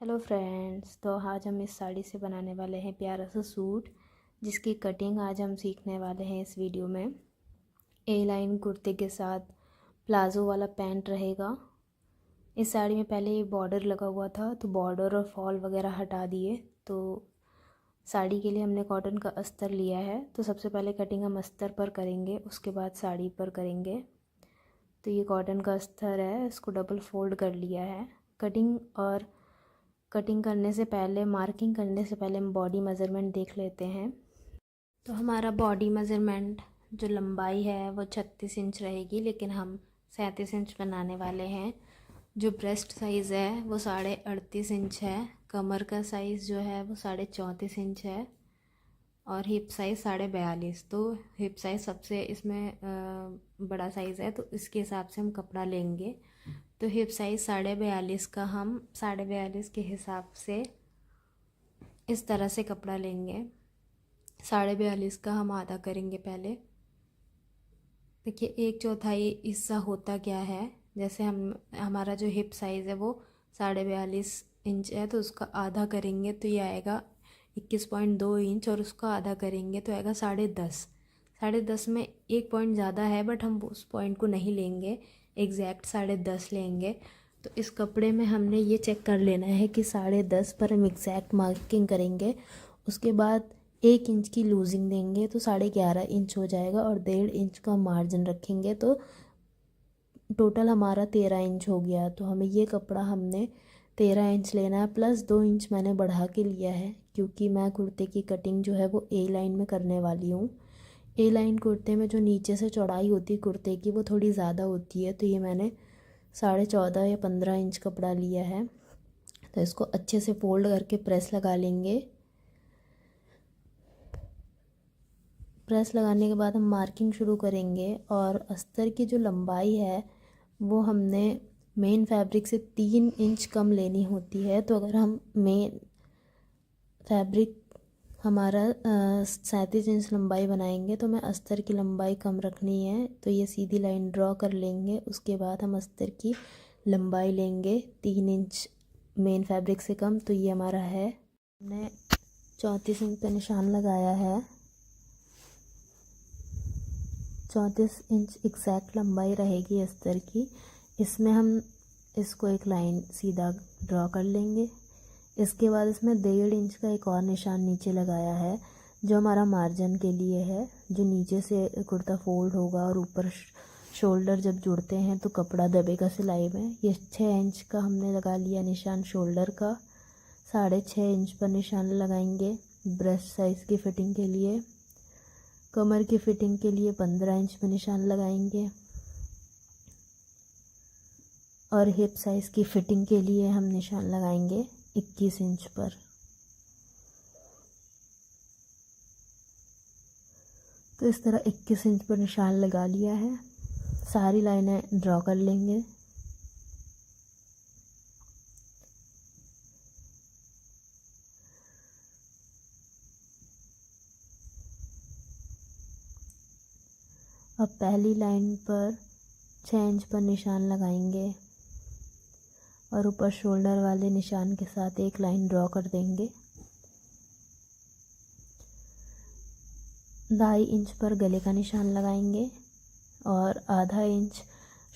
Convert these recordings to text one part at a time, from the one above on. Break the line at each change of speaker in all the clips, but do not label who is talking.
Hello friends, तो आज हम इस साड़ी से बनाने वाले हैं प्यारा सा सूट, जिसकी कटिंग आज हम सीखने वाले हैं इस वीडियो में। ए लाइन कुर्ते के साथ प्लाज़ो वाला पैंट रहेगा। इस साड़ी में पहले ये बॉर्डर लगा हुआ था, तो बॉर्डर और फॉल वगैरह हटा दिए। तो साड़ी के लिए हमने कॉटन का अस्तर लिया है। तो सबसे पहले कटिंग हम अस्तर पर करेंगे, उसके बाद साड़ी पर करेंगे। तो ये कॉटन का अस्तर है, इसको डबल फोल्ड कर लिया है। कटिंग करने से पहले, मार्किंग करने से पहले हम बॉडी मेज़रमेंट देख लेते हैं। तो हमारा बॉडी मेज़रमेंट जो लंबाई है वो 36 इंच रहेगी, लेकिन हम 37 इंच बनाने वाले हैं। जो ब्रेस्ट साइज़ है वो 38.5 इंच है। कमर का साइज़ जो है वो 34.5 इंच है। और हिप साइज़ 42.5। तो हिप साइज़ सबसे इसमें बड़ा साइज़ है, तो इसके हिसाब से हम कपड़ा लेंगे। तो हिप साइज़ 42.5 का हम 42.5 के हिसाब से इस तरह से कपड़ा लेंगे। 42.5 का हम आधा करेंगे पहले। देखिए, 1/4 हिस्सा होता क्या है, जैसे हमारा जो हिप साइज़ है वो 42.5 इंच है, तो उसका आधा करेंगे तो ये आएगा 21.2 इंच, और उसका आधा करेंगे तो आएगा 10.5। 10.5 में एक पॉइंट ज़्यादा है, बट हम उस पॉइंट को नहीं लेंगे, एग्जैक्ट 10.5 लेंगे। तो इस कपड़े में हमने ये चेक कर लेना है कि 10.5 पर हम एग्जैक्ट मार्किंग करेंगे। उसके बाद 1 इंच की लूजिंग देंगे तो 11.5 इंच हो जाएगा, और 1.5 इंच का मार्जिन रखेंगे तो टोटल हमारा 13 इंच हो गया। तो हमें ये कपड़ा हमने 13 इंच लेना है, प्लस 2 इंच मैंने बढ़ा के लिया है, क्योंकि मैं कुर्ते की कटिंग जो है वो ए लाइन में करने वाली हूँ। ए लाइन कुर्ते में जो नीचे से चौड़ाई होती है कुर्ते की, वो थोड़ी ज़्यादा होती है। तो ये मैंने 14.5 या 15 इंच कपड़ा लिया है। तो इसको अच्छे से फोल्ड करके प्रेस लगा लेंगे। प्रेस लगाने के बाद हम मार्किंग शुरू करेंगे, और अस्तर की जो लंबाई है वो हमने मेन फैब्रिक से 3 इंच कम लेनी होती है। तो अगर हम मेन फैब्रिक हमारा 37 इंच लंबाई बनाएंगे, तो हमें अस्तर की लंबाई कम रखनी है। तो ये सीधी लाइन ड्रॉ कर लेंगे। उसके बाद हम अस्तर की लंबाई लेंगे 3 इंच मेन फैब्रिक से कम। तो ये हमारा है, हमने 34 इंच पे निशान लगाया है। 34 इंच एग्जैक्ट लंबाई रहेगी अस्तर की। इसमें हम इसको एक लाइन सीधा ड्रॉ कर लेंगे। इसके बाद इसमें 1.5 इंच का एक और निशान नीचे लगाया है, जो हमारा मार्जिन के लिए है। जो नीचे से कुर्ता फोल्ड होगा और ऊपर शोल्डर जब जुड़ते हैं तो कपड़ा दबेगा सिलाई में। ये 6 इंच का हमने लगा लिया निशान शोल्डर का। 6.5 इंच पर निशान लगाएंगे ब्रेस्ट साइज़ की फ़िटिंग के लिए। कमर की फ़िटिंग के लिए 15 इंच पर निशान लगाएंगे, और हिप साइज़ की फ़िटिंग के लिए हम निशान लगाएंगे 21 इंच पर। तो इस तरह 21 इंच पर निशान लगा लिया है। सारी लाइनें ड्रॉ कर लेंगे। अब पहली लाइन पर 6 इंच पर निशान लगाएंगे, और ऊपर शोल्डर वाले निशान के साथ एक लाइन ड्रॉ कर देंगे। 2.5 इंच पर गले का निशान लगाएंगे, और आधा इंच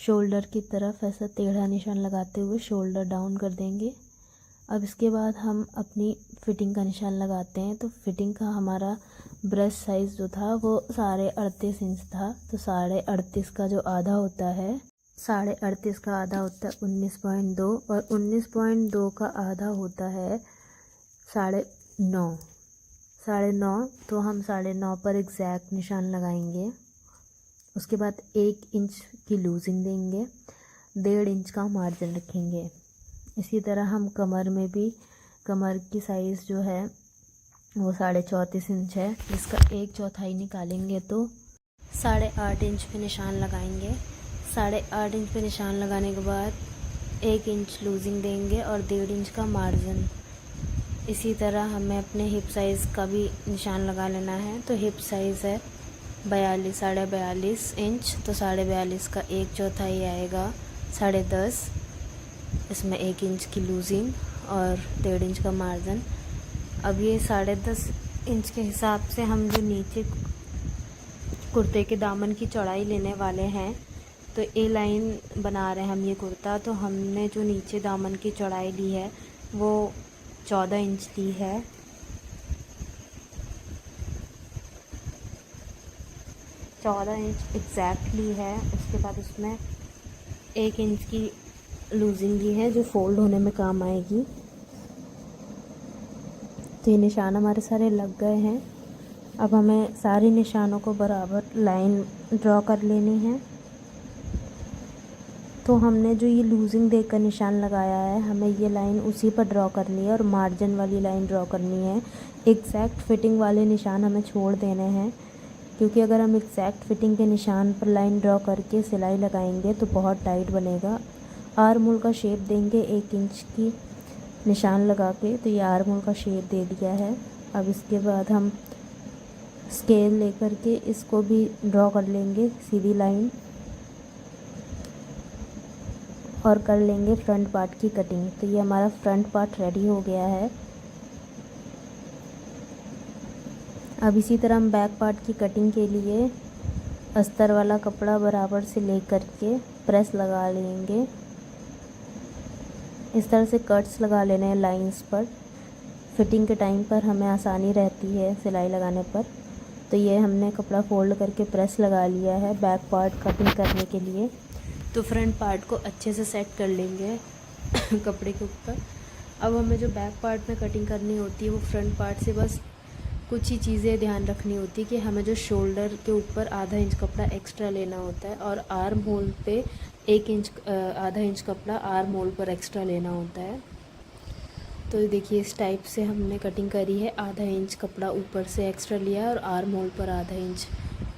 शोल्डर की तरफ ऐसा टेढ़ा निशान लगाते हुए शोल्डर डाउन कर देंगे। अब इसके बाद हम अपनी फ़िटिंग का निशान लगाते हैं। तो फ़िटिंग का हमारा ब्रेस्ट साइज़ जो था वो 38.5 इंच था। तो 38.5 का जो आधा होता है, 38.5 का आधा होता है 19.2, और 19.2 का आधा होता है 9.5। 9.5, तो हम 9.5 पर एग्जैक्ट निशान लगाएंगे। उसके बाद 1 इंच की लूजिंग देंगे, 1.5 इंच का मार्जिन रखेंगे। इसी तरह हम कमर में भी, कमर की साइज़ जो है वो 34.5 इंच है, जिसका 1/4 निकालेंगे तो 8.5 इंच पे निशान लगाएंगे। 8.5 इंच पे निशान लगाने के बाद 1 इंच लूजिंग देंगे, और 1.5 इंच का मार्जिन। इसी तरह हमें अपने हिप साइज़ का भी निशान लगा लेना है। तो हिप साइज़ है 42.5 इंच, तो 42.5 का 1/4 आएगा 10.5। इसमें 1 इंच की लूजिंग, और 1.5 इंच का मार्जिन। अब ये 10.5 इंच के हिसाब से हम जो नीचे कुर्ते के दामन की चौड़ाई लेने वाले हैं, तो ए लाइन बना रहे हैं हम ये कुर्ता। तो हमने जो नीचे दामन की चौड़ाई ली है वो 14 इंच ली है। चौदह इंच एग्जैक्टली है। उसके बाद उसमें 1 इंच की लूजिंग ली है जो फोल्ड होने में काम आएगी। तो ये निशान हमारे सारे लग गए हैं। अब हमें सारे निशानों को बराबर लाइन ड्रॉ कर लेनी है। तो हमने जो ये लूजिंग देकर निशान लगाया है, हमें ये लाइन उसी पर ड्रॉ करनी है और मार्जिन वाली लाइन ड्रॉ करनी है। एग्जैक्ट फिटिंग वाले निशान हमें छोड़ देने हैं, क्योंकि अगर हम एग्जैक्ट फिटिंग के निशान पर लाइन ड्रॉ करके सिलाई लगाएंगे तो बहुत टाइट बनेगा। आर्म होल का शेप देंगे 1 इंच की निशान लगा के। तो ये आर्म होल का शेप दे दिया है। अब इसके बाद हम स्केल लेकर के इसको भी ड्रॉ कर लेंगे सीधी लाइन और कर लेंगे फ्रंट पार्ट की कटिंग। तो ये हमारा फ्रंट पार्ट रेडी हो गया है। अब इसी तरह हम बैक पार्ट की कटिंग के लिए अस्तर वाला कपड़ा बराबर से लेकर के प्रेस लगा लेंगे। इस तरह से कट्स लगा लेने हैं लाइंस पर। फिटिंग के टाइम पर हमें आसानी रहती है सिलाई लगाने पर। तो ये हमने कपड़ा फोल्ड करके प्रेस लगा लिया है बैक पार्ट कटिंग करने के लिए। तो फ्रंट पार्ट को अच्छे से सेट कर लेंगे कपड़े के ऊपर। अब हमें जो बैक पार्ट में कटिंग करनी होती है वो फ्रंट पार्ट से बस कुछ ही चीज़ें ध्यान रखनी होती है कि हमें जो शोल्डर के ऊपर आधा इंच कपड़ा एक्स्ट्रा लेना होता है और आर्म होल पे 1 इंच आधा इंच कपड़ा आर्म होल पर एक्स्ट्रा लेना होता है। तो देखिए इस टाइप से हमने कटिंग करी है। आधा इंच कपड़ा ऊपर से एक्स्ट्रा लिया है और आर्म होल पर आधा इंच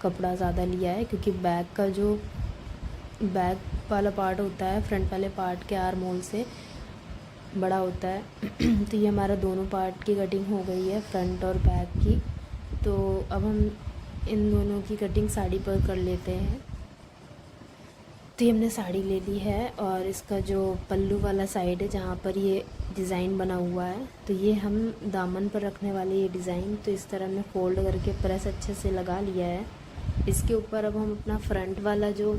कपड़ा ज़्यादा लिया है, क्योंकि बैक का जो बैक वाला पार्ट होता है फ्रंट वाले पार्ट के आर्म होल से बड़ा होता है। तो ये हमारा दोनों पार्ट की कटिंग हो गई है, फ्रंट और बैक की। तो अब हम इन दोनों की कटिंग साड़ी पर कर लेते हैं। तो ये हमने साड़ी ले ली है और इसका जो पल्लू वाला साइड है जहाँ पर ये डिज़ाइन बना हुआ है, तो ये हम दामन पर रखने वाले ये डिज़ाइन तो इस तरह हमने फ़ोल्ड करके प्रेस अच्छे से लगा लिया है। इसके ऊपर अब हम अपना फ्रंट वाला जो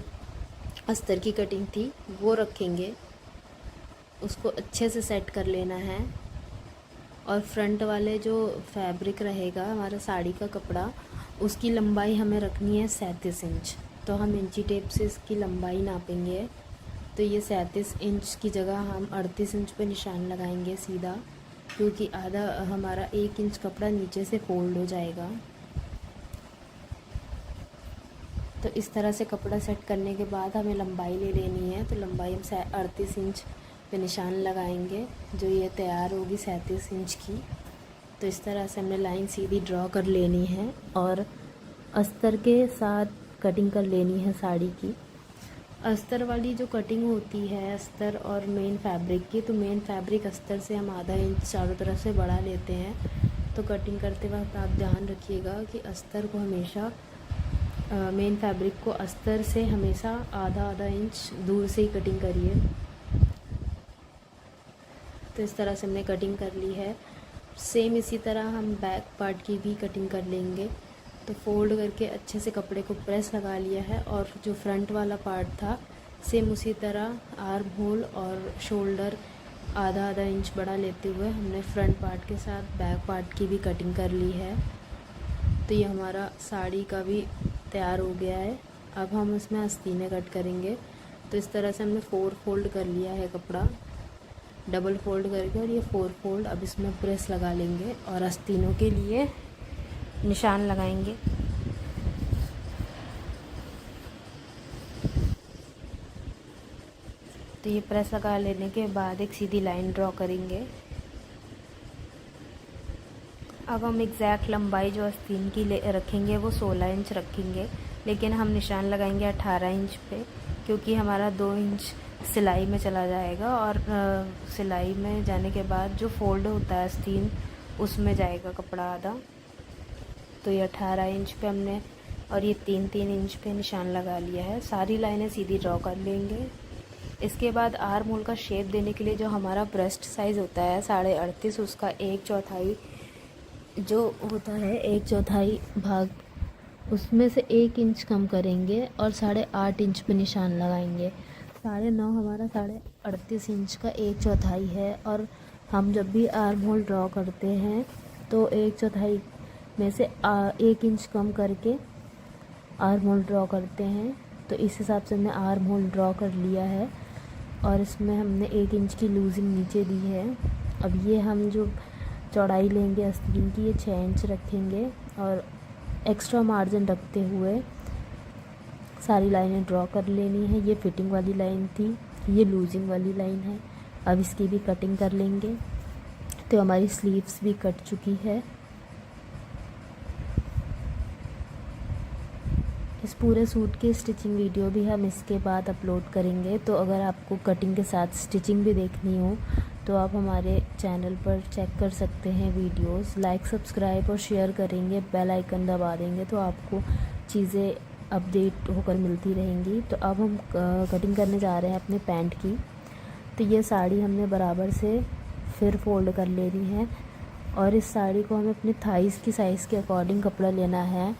अस्तर की कटिंग थी वो रखेंगे, उसको अच्छे से सेट कर लेना है। और फ्रंट वाले जो फैब्रिक रहेगा हमारा साड़ी का कपड़ा, उसकी लंबाई हमें रखनी है 37 इंच। तो हम इंची टेप से इसकी लंबाई नापेंगे। तो ये 37 इंच की जगह हम 38 इंच पे निशान लगाएंगे सीधा, क्योंकि आधा हमारा 1 इंच कपड़ा नीचे से फोल्ड हो जाएगा। तो इस तरह से कपड़ा सेट करने के बाद हमें लंबाई ले लेनी है। तो लंबाई हम 38 इंच पे निशान लगाएंगे, जो ये तैयार होगी 37 इंच की। तो इस तरह से हमने लाइन सीधी ड्रॉ कर लेनी है और अस्तर के साथ कटिंग कर लेनी है साड़ी की। अस्तर वाली जो कटिंग होती है अस्तर और मेन फैब्रिक की, तो मेन फैब्रिक अस्तर से हम आधा इंच चारों तरफ से बढ़ा लेते हैं। तो कटिंग करते वक्त आप ध्यान रखिएगा कि अस्तर को हमेशा मेन फैब्रिक को अस्तर से हमेशा आधा इंच दूर से ही कटिंग करिए। तो इस तरह से हमने कटिंग कर ली है। सेम इसी तरह हम बैक पार्ट की भी कटिंग कर लेंगे। तो फोल्ड करके अच्छे से कपड़े को प्रेस लगा लिया है और जो फ्रंट वाला पार्ट था सेम उसी तरह आर्म होल और शोल्डर आधा इंच बड़ा लेते हुए हमने फ्रंट पार्ट के साथ बैक पार्ट की भी कटिंग कर ली है। तो ये हमारा साड़ी का भी तैयार हो गया है। अब हम इसमें आस्तीनें कट करेंगे। तो इस तरह से हमने 4 फोल्ड कर लिया है कपड़ा, डबल फोल्ड करके, और ये 4 फोल्ड अब इसमें प्रेस लगा लेंगे और आस्तीनों के लिए निशान लगाएंगे। तो ये प्रेस लगा लेने के बाद एक सीधी लाइन ड्रॉ करेंगे। अब हम एग्जैक्ट लंबाई जो आस्तीन की रखेंगे वो 16 इंच रखेंगे, लेकिन हम निशान लगाएंगे 18 इंच पे, क्योंकि हमारा 2 इंच सिलाई में चला जाएगा और सिलाई में जाने के बाद जो फोल्ड होता है आस्तीन उसमें जाएगा कपड़ा आधा। तो ये 18 इंच पे हमने और ये 3-3 इंच पे निशान लगा लिया है। सारी लाइनें सीधी ड्रॉ कर लेंगे। इसके बाद आर्म होल का शेप देने के लिए जो हमारा ब्रेस्ट साइज़ होता है 38.5, उसका 1/4 जो होता है 1/4 भाग, उसमें से 1 इंच कम करेंगे और 8.5 इंच पे निशान लगाएंगे। 9.5 हमारा 38 इंच का 1/4 है। और हम जब भी आर्म होल ड्रॉ करते हैं तो 1/4 में से 1 इंच कम करके आर्म होल ड्रॉ करते हैं। तो इस हिसाब से हमने आर्म होल ड्रॉ कर लिया है और इसमें हमने 1 इंच की लूजिंग नीचे दी है। अब ये हम जो चौड़ाई लेंगे आस्तीन की, ये 6 इंच रखेंगे और एक्स्ट्रा मार्जिन रखते हुए सारी लाइनें ड्रॉ कर लेनी है। ये फिटिंग वाली लाइन थी, ये लूजिंग वाली लाइन है। अब इसकी भी कटिंग कर लेंगे। तो हमारी स्लीव्स भी कट चुकी है। इस पूरे सूट की स्टिचिंग वीडियो भी हम इसके बाद अपलोड करेंगे। तो अगर आपको कटिंग के साथ स्टिचिंग भी देखनी हो तो आप हमारे चैनल पर चेक कर सकते हैं वीडियोस। लाइक, सब्सक्राइब और शेयर करेंगे, बेल आइकन दबा देंगे तो आपको चीज़ें अपडेट होकर मिलती रहेंगी। तो अब हम कटिंग करने जा रहे हैं अपने पैंट की। तो ये साड़ी हमने बराबर से फिर फोल्ड कर लेनी है और इस साड़ी को हमें अपने थाइस की साइज़ के अकॉर्डिंग कपड़ा लेना है,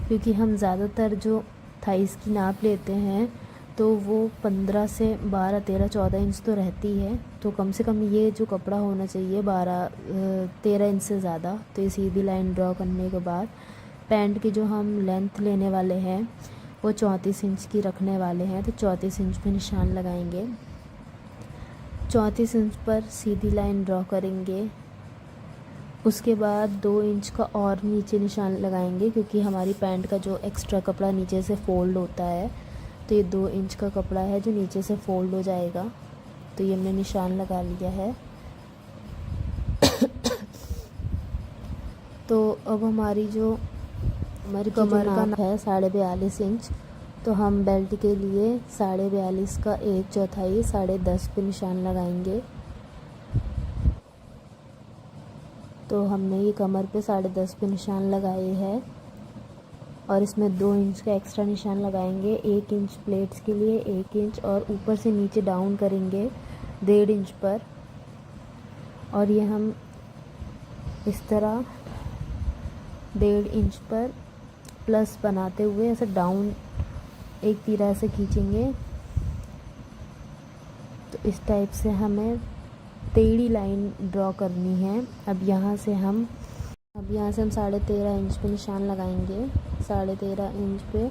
क्योंकि हम ज़्यादातर जो थाइस की नाप लेते हैं तो वो 15 से 12, 13, 14 इंच तो रहती है। तो कम से कम ये जो कपड़ा होना चाहिए 13 इंच से ज़्यादा। तो ये सीधी लाइन ड्रॉ करने के बाद पैंट की जो हम लेंथ लेने वाले हैं वो 34 इंच की रखने वाले हैं। तो 34 इंच पे निशान लगाएंगे। 34 इंच पर सीधी लाइन ड्रॉ करेंगे। उसके बाद 2 इंच का और नीचे निशान लगाएंगे, क्योंकि हमारी पैंट का जो एक्स्ट्रा कपड़ा नीचे से फ़ोल्ड होता है तो ये 2 इंच का कपड़ा है जो नीचे से फ़ोल्ड हो जाएगा। तो ये हमने निशान लगा लिया है। तो अब हमारी कमर का नाप है 42.5 इंच। तो हम बेल्ट के लिए 42.5 का 1/4 10.5 पे निशान लगाएंगे। तो हमने ये कमर पे 10.5 पे निशान लगाए हैं और इसमें 2 इंच का एक्स्ट्रा निशान लगाएंगे। 1 इंच प्लेट्स के लिए, 1 इंच, और ऊपर से नीचे डाउन करेंगे 1.5 इंच पर। और ये हम इस तरह 1.5 इंच पर प्लस बनाते हुए ऐसे डाउन एक तीरा से खींचेंगे। तो इस टाइप से हमें टेढ़ी लाइन ड्रॉ करनी है। अब यहाँ से हम 13.5 इंच पे निशान लगाएंगे, 13.5 इंच पे,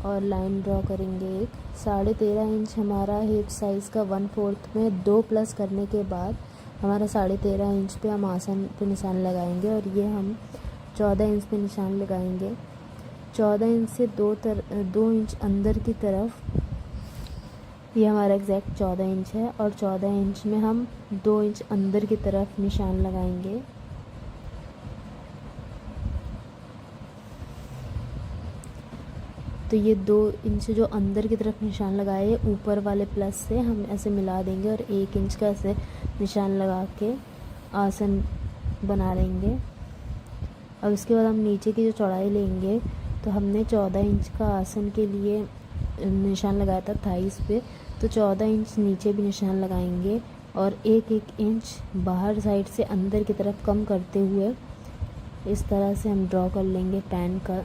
और लाइन ड्रॉ करेंगे एक। 13.5 इंच हमारा हिप साइज़ का 1/4 में 2 प्लस करने के बाद हमारा 13.5 इंच पे हम आसन पे निशान लगाएंगे। और ये हम 14 इंच पे निशान लगाएंगे। 14 इंच से 2 इंच अंदर की तरफ, ये हमारा एग्जैक्ट 14 इंच है। और 14 इंच में हम 2 इंच अंदर की तरफ निशान लगाएंगे। तो ये 2 इंच जो अंदर की तरफ निशान लगाए ऊपर वाले प्लस से हम ऐसे मिला देंगे और 1 इंच का ऐसे निशान लगा के आसन बना लेंगे। और उसके बाद हम नीचे की जो चौड़ाई लेंगे, तो हमने 14 इंच का आसन के लिए निशान लगाया था थाइस पे, तो 14 इंच नीचे भी निशान लगाएंगे और 1-1 इंच बाहर साइड से अंदर की तरफ कम करते हुए इस तरह से हम ड्रॉ कर लेंगे पैंट का।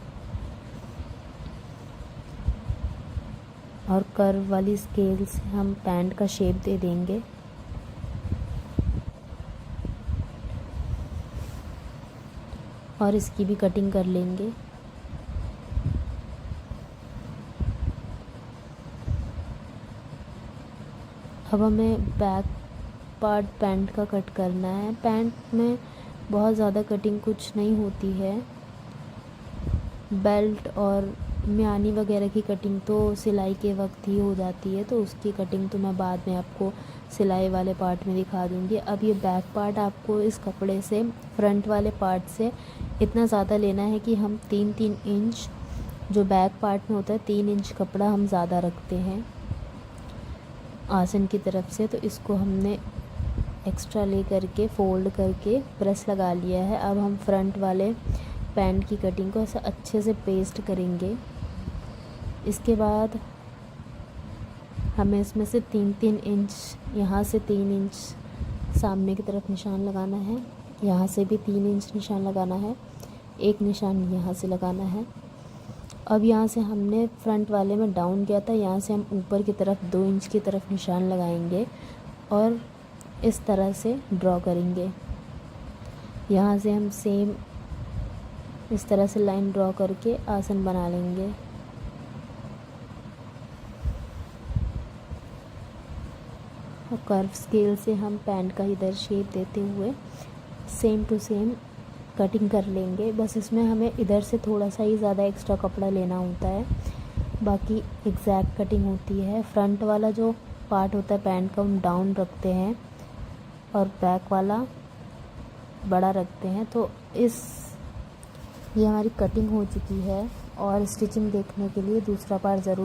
और कर्व वाली स्केल से हम पैंट का शेप दे देंगे। और इसकी भी कटिंग कर लेंगे। अब हमें बैक पार्ट पैंट का कट करना है। पैंट में बहुत ज़्यादा कटिंग कुछ नहीं होती है। बेल्ट और म्यानी वगैरह की कटिंग तो सिलाई के वक्त ही हो जाती है, तो उसकी कटिंग तो मैं बाद में आपको सिलाई वाले पार्ट में दिखा दूँगी। अब ये बैक पार्ट आपको इस कपड़े से फ्रंट वाले पार्ट से इतना ज़्यादा लेना है कि हम 3-3 इंच, जो बैक पार्ट में होता है 3 इंच कपड़ा हम ज़्यादा रखते हैं आसन की तरफ से। तो इसको हमने एक्स्ट्रा ले करके फ़ोल्ड करके प्रेस लगा लिया है। अब हम फ्रंट वाले पैंट की कटिंग को ऐसे अच्छे से पेस्ट करेंगे। इसके बाद हमें इसमें से 3-3 इंच, यहाँ से 3 इंच सामने की तरफ निशान लगाना है, यहाँ से भी 3 इंच निशान लगाना है, एक निशान यहाँ से लगाना है। अब यहाँ से हमने फ्रंट वाले में डाउन किया था, यहाँ से हम ऊपर की तरफ 2 इंच की तरफ निशान लगाएंगे और इस तरह से ड्रॉ करेंगे। यहाँ से हम सेम इस तरह से लाइन ड्रॉ करके आसन बना लेंगे। और कर्व स्केल से हम पैंट का इधर शेप देते हुए सेम टू सेम कटिंग कर लेंगे। बस इसमें हमें इधर से थोड़ा सा ही ज़्यादा एक्स्ट्रा कपड़ा लेना होता है, बाकी एग्जैक्ट कटिंग होती है। फ्रंट वाला जो पार्ट होता है पैंट का हम डाउन रखते हैं और बैक वाला बड़ा रखते हैं। तो ये हमारी कटिंग हो चुकी है और स्टिचिंग देखने के लिए दूसरा पार्ट ज़रूर